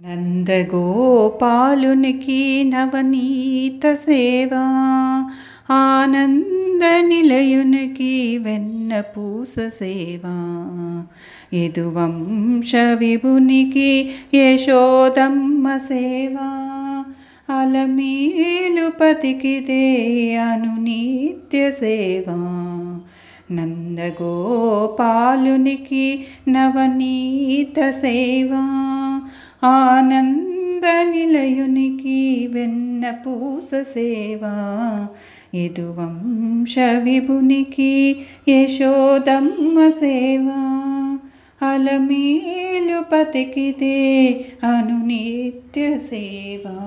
నందగోపాలునికి నవనీత సేవా, ఆనంద నిలయునికి వెన్నపూస సేవా, యదువంశ విభునికి యశోదమ్మ సేవా, అలమేలుపతికిదే అనునిత్య సేవా. నందగోపాలునికి నవనీత సేవా, ఆనంద నిలయునికి వెన్నపూస సేవా, యదువంశ విభునికి యశోదమ్మ సేవా, అలమేలుపతికిదే అనునిత్య సేవా.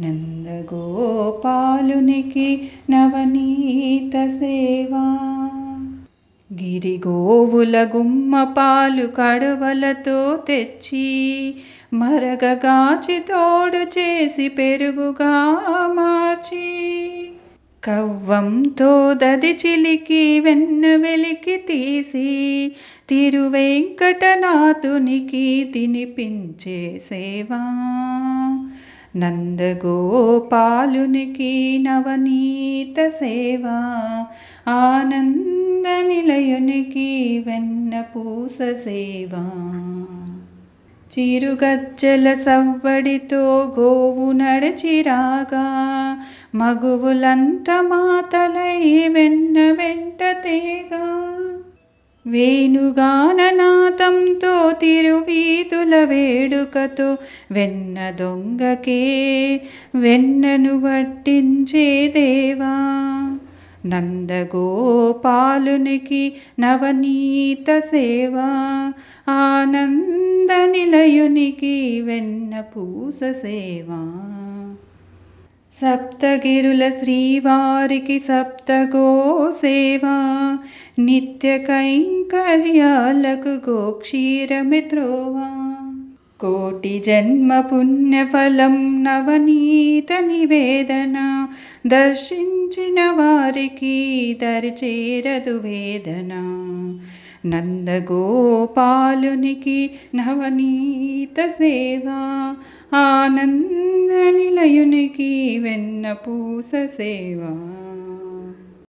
నందగోపాలునికి నవనీత సేవా. గిరిగోవుల గుమ్మ పాలు కడవలతో తెచ్చి, మరగగాచి తోడు చేసి పెరుగుగా మార్చి, కవ్వంతో దది చిలికి వెన్న వెలికి తీసి, తిరువెంకటనాథునికి తినిపించే సేవా. నందగోపాలునికి నవనీత సేవా, ఆనంద నిలయునికి వెన్నపూస సేవా. చిరుగజ్జల సవ్వడితో గోవు నడచిరాగా, మగువులంత మాతలై వెన్న వెంట తేగా, వేణుగాననాదంతో తిరువీధుల వేడుకతో వెన్న దొంగకే వెన్నను వడ్డించే దేవా. నందగోపాలునికి నవనీత సేవా, ఆనంద నిలయునికి వెన్నపూస సేవా. సప్తగిరుల శ్రీవారికి సప్తగో సేవా, నిత్య కైంకర్యాలకు గోక్షీరమి త్రోవా. కోటి జన్మ పుణ్యఫలం నవనీత నివేదన, దర్శించిన వారికి దరిచేరదు వేదన. నందగోపాలునికి నవనీత సేవా, ఆనంద నిలయునికి వెన్నపూస సేవా.